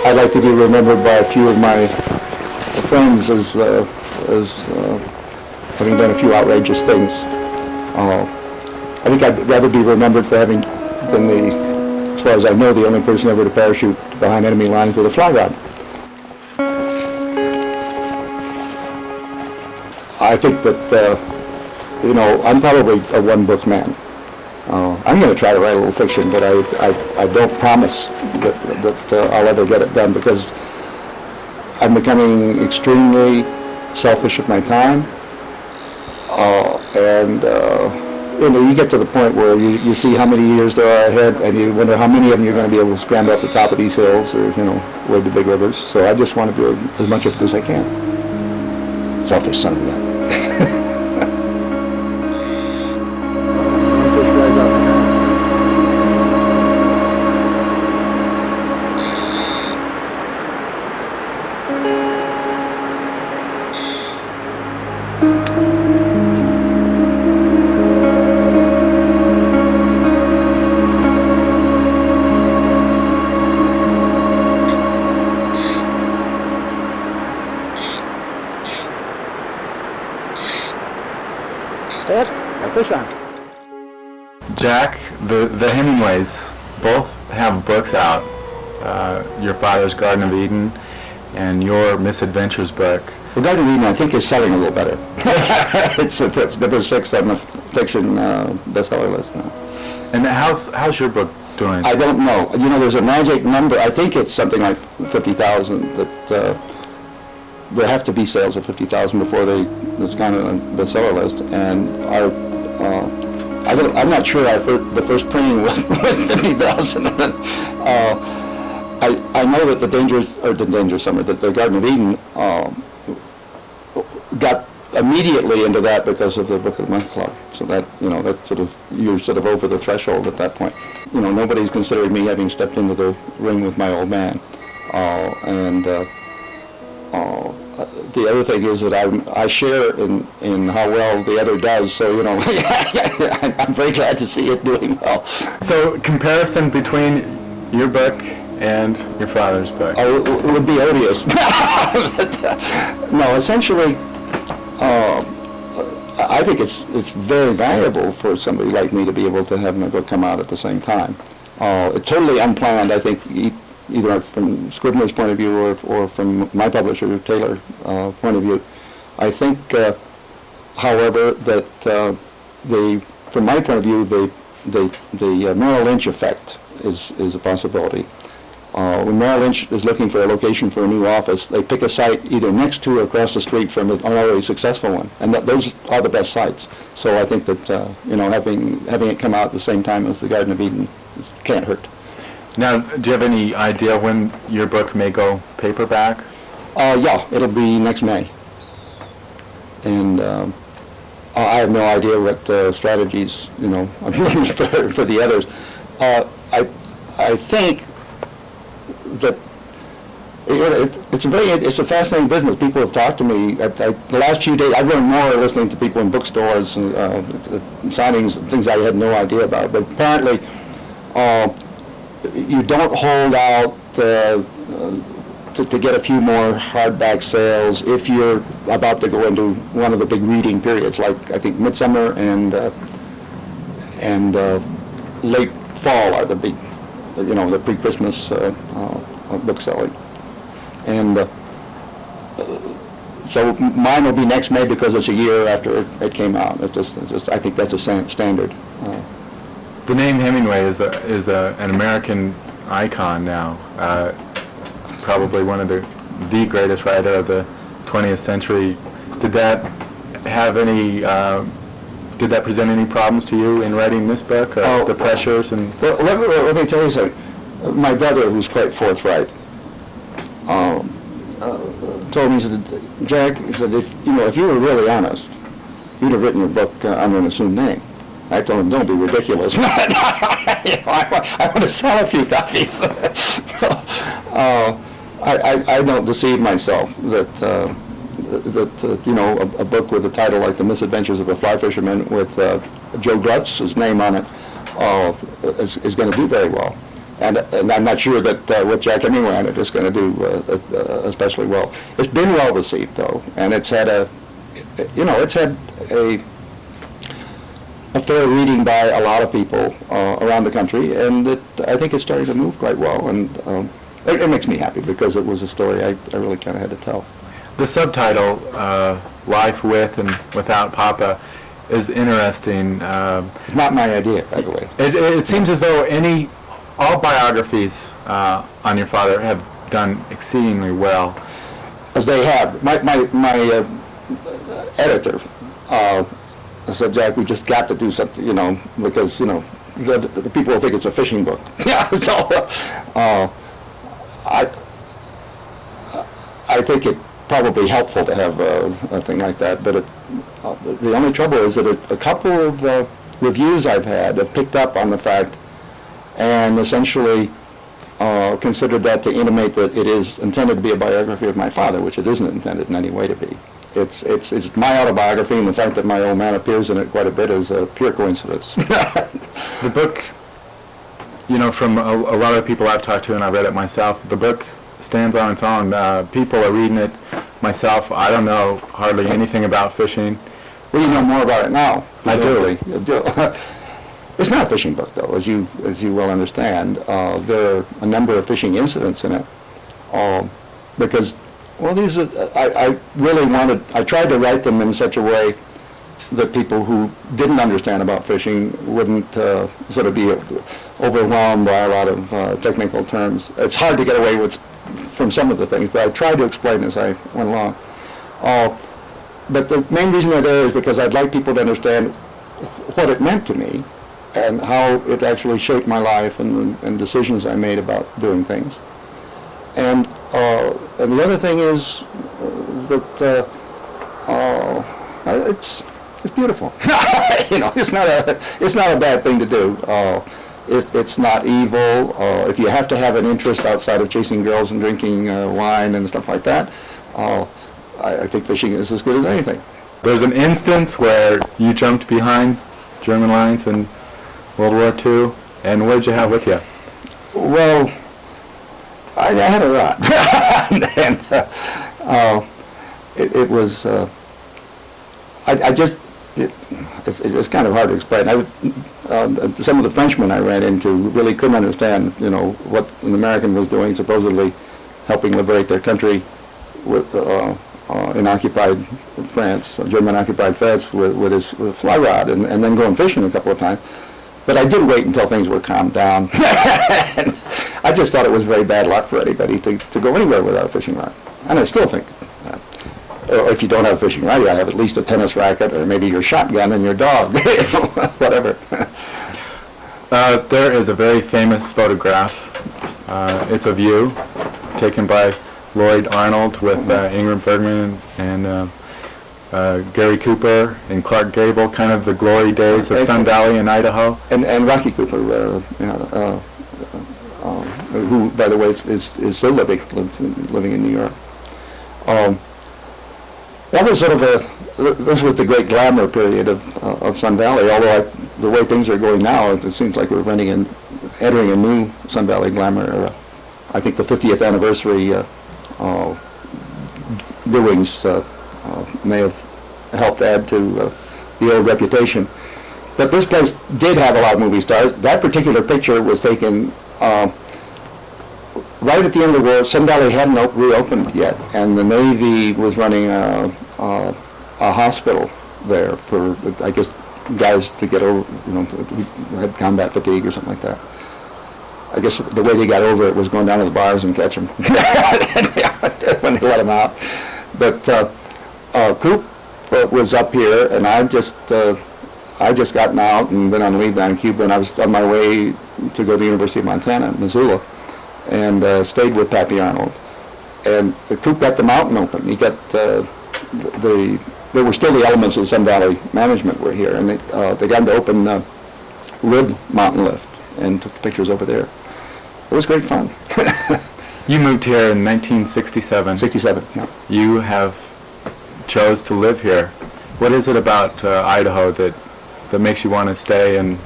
I'd like to be remembered by a few of my friends as having done a few outrageous things. I think I'd rather be remembered for having been as far as I know, the only person ever to parachute behind enemy lines with a fly rod. I think that, I'm probably a one-book man. I'm going to try to write a little fiction, but I don't promise that I'll ever get it done, because I'm becoming extremely selfish with my time, you get to the point where you see how many years there are ahead, and you wonder how many of them you're going to be able to scramble up the top of these hills, or wade the big rivers. So I just want to do as much of it as I can. Selfish son of a gun. Jack, the Hemingways both have books out. Your father's Garden of Eden and your Misadventures book. The Garden of Eden, I think, is selling a little better. It's number 6 on the fiction bestseller list now. And how's your book doing? I don't know. There's a magic number. I think it's something like 50,000. That there have to be sales of 50,000 before it's gone on the bestseller list. And I'm not sure the first printing was 50,000. I know that the Garden of Eden got immediately into that because of the Book of the Month Club. So that you're sort of over the threshold at that point. Nobody's considering me having stepped into the ring with my old man. The other thing is that I share in how well the other does, so I'm very glad to see it doing well. So comparison between your book and your father's book? It would be odious. No, essentially, I think it's very valuable for somebody like me to be able to have my book come out at the same time. It's totally unplanned, I think, either from Scribner's point of view or from my publisher, Taylor, point of view. I think, however, that from my point of view, the Merrill Lynch effect is a possibility. When Merrill Lynch is looking for a location for a new office, they pick a site either next to or across the street from an already successful one, and those are the best sites. So I think that having it come out at the same time as the Garden of Eden can't hurt. Now, do you have any idea when your book may go paperback? Yeah, it'll be next May. And I have no idea what strategies, I'm looking for the others. I think that it's a fascinating business. People have talked to me. The last few days, I've learned more listening to people in bookstores and signings, things I had no idea about. But apparently, you don't hold out to get a few more hardback sales if you're about to go into one of the big reading periods, like I think midsummer and late fall are the big, the pre-Christmas book selling. And so mine will be next May because it's a year after it came out. It's just I think that's a standard. The name Hemingway is an American icon now. Probably one of the greatest writer of the 20th century. Did that have any? Did that present any problems to you in writing this book? The pressures and. Well, let me tell you something. My brother, who's quite forthright, told me, he said, Jack, he said, if you were really honest, you'd have written your book under an assumed name. I told him, don't be ridiculous. I want to sell a few copies. I don't deceive myself that a book with a title like The Misadventures of a Fly Fisherman with Joe Glutz's name on it is going to do very well. And I'm not sure that with Jack Hemingway on it, it's going to do especially well. It's been well received, though, and it's had it's had a fair reading by a lot of people around the country, and I think it's starting to move quite well, and it makes me happy because it was a story I really kind of had to tell. The subtitle, Life with and Without Papa, is interesting. It's not my idea, by the way. It seems as though all biographies on your father have done exceedingly well. As they have. My editor said, Jack, we just got to do something, because, the people will think it's a fishing book. Yeah, so I think it probably helpful to have a thing like that, but the only trouble is that a couple of reviews I've had have picked up on the fact and essentially considered that to intimate that it is intended to be a biography of my father, which it isn't intended in any way to be. It's my autobiography, and the fact that my old man appears in it quite a bit is a pure coincidence. The book, from a lot of people I've talked to, and I read it myself, the book stands on its own. People are reading it. Myself, I don't know hardly anything about fishing. Well, you know more about it now. I do. It's not a fishing book, though, as you well understand. There are a number of fishing incidents in it, because, well, these are, I tried to write them in such a way that people who didn't understand about fishing wouldn't sort of be overwhelmed by a lot of technical terms. It's hard to get away with from some of the things, but I tried to explain as I went along. But the main reason they're there is because I'd like people to understand what it meant to me and how it actually shaped my life and decisions I made about doing things. And the other thing is that it's beautiful. It's not a bad thing to do. It's not evil. If you have to have an interest outside of chasing girls and drinking wine and stuff like that, I think fishing is as good as anything. There's an instance where you jumped behind German lines in World War II, and what did you have with you? Well, I had a rod. And it was, it's kind of hard to explain. Some of the Frenchmen I ran into really couldn't understand, what an American was doing, supposedly helping liberate their country with, in occupied France, German-occupied France, with his fly rod, and then going fishing a couple of times. But I did wait until things were calmed down. And I just thought it was very bad luck for anybody to go anywhere without a fishing rod. And I still think or if you don't have a fishing rod, you have at least a tennis racket, or maybe your shotgun and your dog, whatever. There is a very famous photograph. It's of you, taken by Lloyd Arnold with Ingrid Bergman and Gary Cooper and Clark Gable, kind of the glory days of Sun Valley in Idaho. And Rocky Cooper, who, by the way, is still living in New York. That was sort of this was the great glamour period of Sun Valley, although the way things are going now, it seems like we're entering a new Sun Valley glamour era. I think the 50th anniversary doings may have helped add to the old reputation. But this place did have a lot of movie stars. That particular picture was taken right at the end of the war. Sun Valley hadn't reopened yet, and the Navy was running a hospital there for, I guess, guys to get over, who had combat fatigue or something like that. I guess the way they got over it was going down to the bars and catch them when they let them out. But Coop was up here, and I just gotten out and been on leave down in Cuba, and I was on my way to go to the University of Montana, Missoula, and stayed with Pappy Arnold. And Coop got the mountain open. He got there were still the elements of Sun Valley management were here, and they got him to open Rib Mountain Lift and took the pictures over there. It was great fun. You moved here in 1967. 67, yeah. You have chose to live here. What is it about Idaho that makes you want to stay? And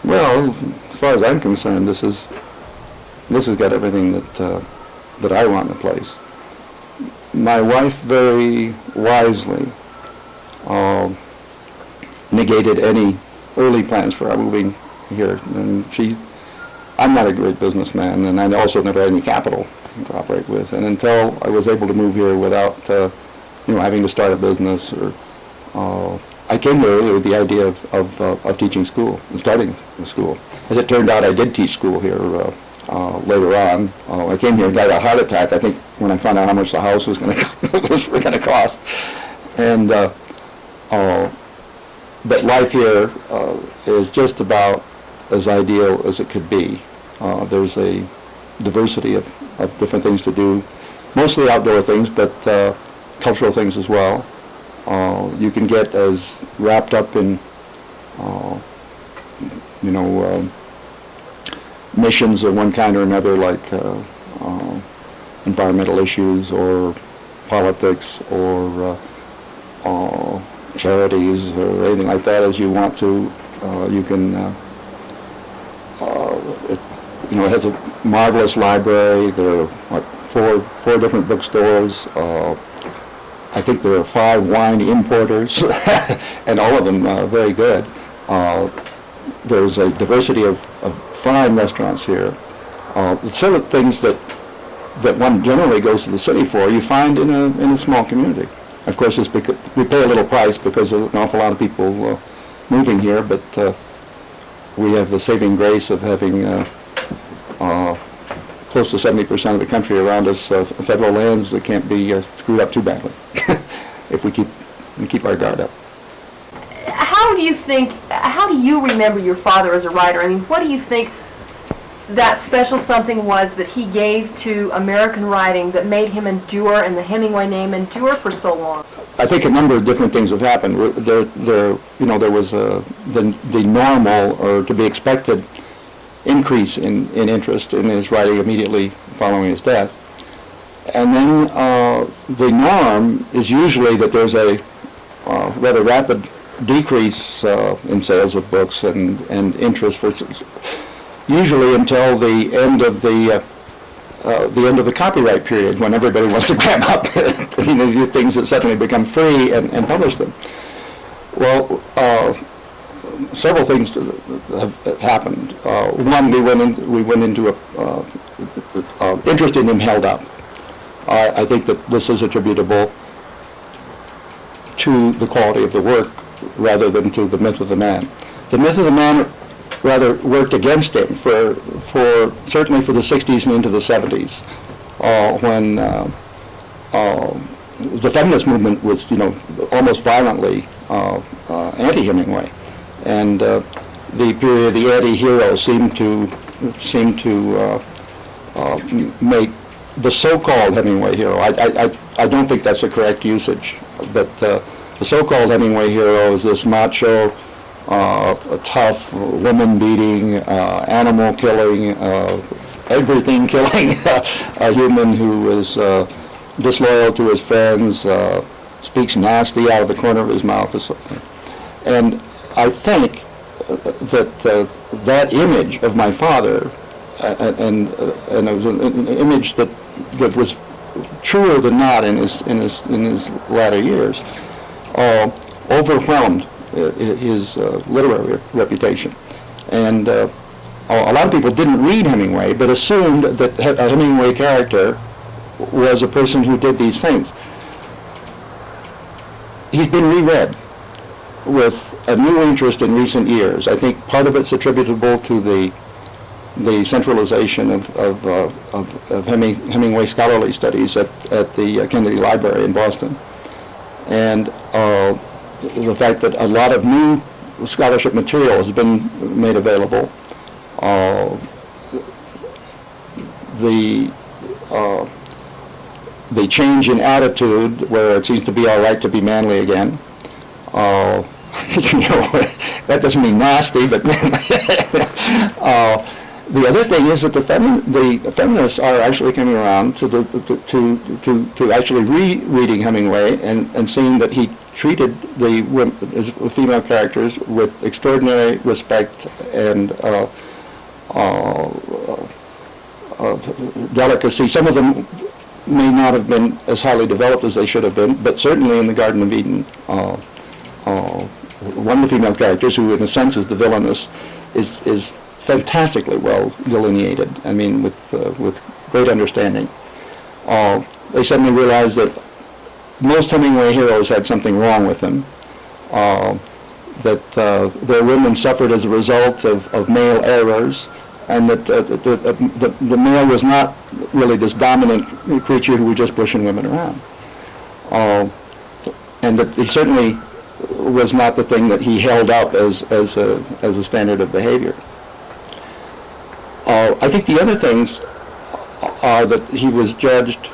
well, Well, as far as I'm concerned, this has got everything that I want in a place. My wife very wisely negated any early plans for our moving here, and I'm not a great businessman, and I also never had any capital to operate with, and until I was able to move here without having to start a business, or I came here with the idea of teaching school and starting the school. As it turned out, I did teach school here later on. I came here and got a heart attack, I think, when I found out how much the house was going to cost. And but life here is just about as ideal as it could be. There's a diversity of different things to do, mostly outdoor things, but cultural things as well. You can get as wrapped up in, missions of one kind or another, like environmental issues or politics or charities or anything like that as you want to. You can, it has a marvelous library. There are four different bookstores. I think there are 5 wine importers, and all of them very good. There's a diversity of fine restaurants here. The sort of things that one generally goes to the city for, you find in a small community. Of course, it's because we pay a little price because of an awful lot of people moving here, but we have the saving grace of having close to 70% of the country around us federal lands that can't be screwed up too badly if we keep our guard up. How do you remember your father as a writer? I mean, what do you think that special something was that he gave to American writing that made him endure and the Hemingway name endure for so long? I think a number of different things have happened. There was the normal or to be expected increase in interest in his writing immediately following his death. And then the norm is usually that there's a rather rapid decrease in sales of books and interest for usually until the end of the copyright period, when everybody wants to grab up the things that suddenly become free and publish them. Well, several things have happened. One, we went into interest in him held up. I think that this is attributable to the quality of the work rather than to the myth of the man. The myth of the man rather worked against him for certainly for the 60s and into the 70s, when the feminist movement was almost violently anti-Hemingway, and the period of the anti-hero seemed to make the so-called Hemingway hero. I don't think that's a correct usage, but the so-called Hemingway hero is this macho, tough, woman-beating, animal-killing, everything-killing a human who is disloyal to his friends, speaks nasty out of the corner of his mouth or something. And I think that that image of my father, and it was an image that was truer than not in his latter years, overwhelmed his literary reputation. And a lot of people didn't read Hemingway, but assumed that a Hemingway character was a person who did these things. He's been reread with a new interest in recent years. I think part of it's attributable to the centralization of Hemingway scholarly studies at the Kennedy Library in Boston, and the fact that a lot of new scholarship material has been made available. The change in attitude, where it seems to be all right to be manly again. That doesn't mean nasty, but The other thing is that the feminists are actually coming around to to actually rereading Hemingway and seeing that he treated the female characters with extraordinary respect and delicacy. Some of them may not have been as highly developed as they should have been, but certainly in the Garden of Eden, one of the female characters, who in a sense is the villainess, is fantastically well delineated. I mean, with great understanding. They suddenly realized that most Hemingway heroes had something wrong with them, that their women suffered as a result of male errors, and that the male was not really this dominant creature who was just pushing women around. And that he certainly was not the thing that he held up as a standard of behavior. I think the other things are that he was judged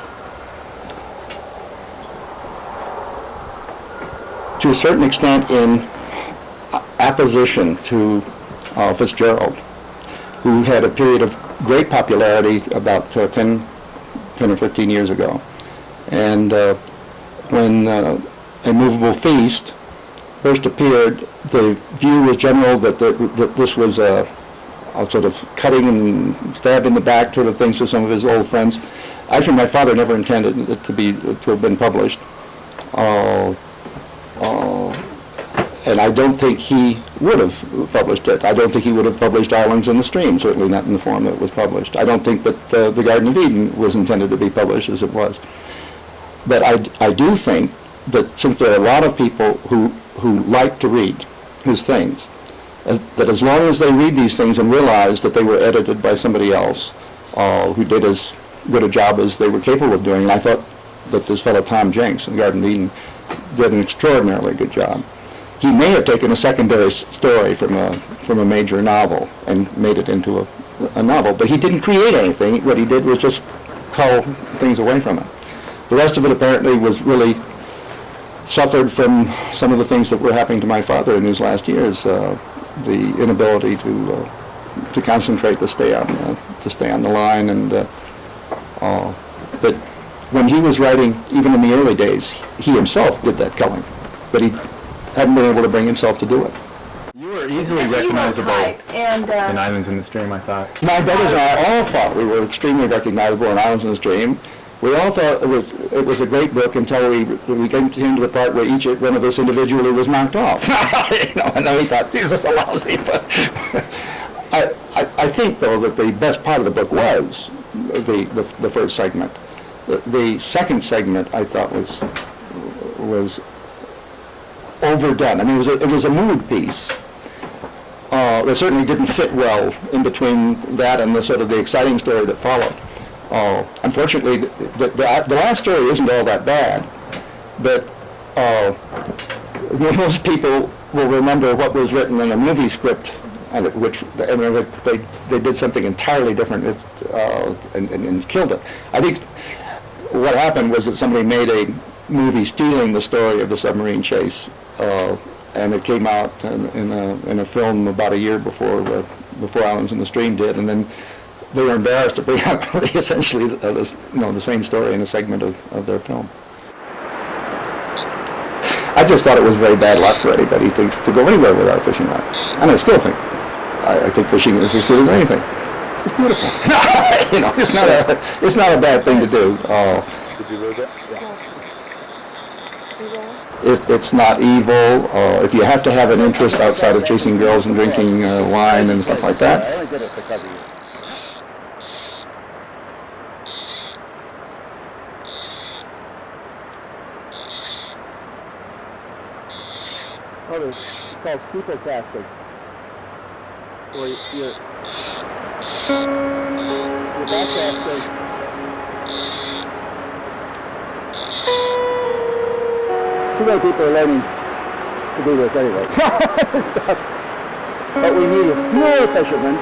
to a certain extent in opposition to Fitzgerald, who had a period of great popularity about 10 or 15 years ago. And when A Movable Feast first appeared, the view was general that this was a sort of cutting and stab in the back sort of things to some of his old friends. Actually, my father never intended it to have been published. And I don't think he would have published it. I don't think he would have published Islands in the Stream, certainly not in the form that it was published. I don't think that The Garden of Eden was intended to be published as it was. But I do think that since there are a lot of people who like to read his things, that as long as they read these things and realize that they were edited by somebody else who did as good a job as they were capable of doing, and I thought that this fellow Tom Jenks in The Garden of Eden did an extraordinarily good job. He may have taken a secondary story from a major novel and made it into a novel, but he didn't create anything. What he did was just cull things away from it. The rest of it apparently was really suffered from some of the things that were happening to my father in his last years, the inability to concentrate, to stay on the line, and but when he was writing, even in the early days, he himself did that culling, but he hadn't been able to bring himself to do it. You were easily recognizable and in Islands in the Stream, I thought. My brothers and I all thought we were extremely recognizable in Islands in the Stream. We all thought it was a great book until we came to the part where each one of us individually was knocked off. And then we thought, Jesus, a lousy book. I think, though, that the best part of the book was the first segment. The second segment, I thought, was overdone. I mean, it was a mood piece. It certainly didn't fit well in between that and the sort of the exciting story that followed. Unfortunately, the last story isn't all that bad, but most people will remember what was written in a movie script, which they did something entirely different and killed it. I think what happened was that somebody made a movie stealing the story of the submarine chase, and it came out in a film about a year before Islands in the Stream did, and then they were embarrassed to bring out essentially the same story in a segment of their film. I just thought it was very bad luck for anybody to go anywhere without a fishing rod, and I still think I think fishing is as good as anything. It's beautiful. It's not a bad thing to do. Did you lose it? It's not evil. If you have to have an interest outside of chasing girls and drinking wine and stuff like that. I only did it because of you. Oh, it's called steeple casting. Where you're backcasting. Too many people are learning to do this anyway. What we need is fewer fishermen.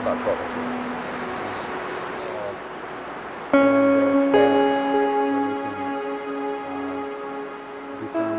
About 12 inches. Become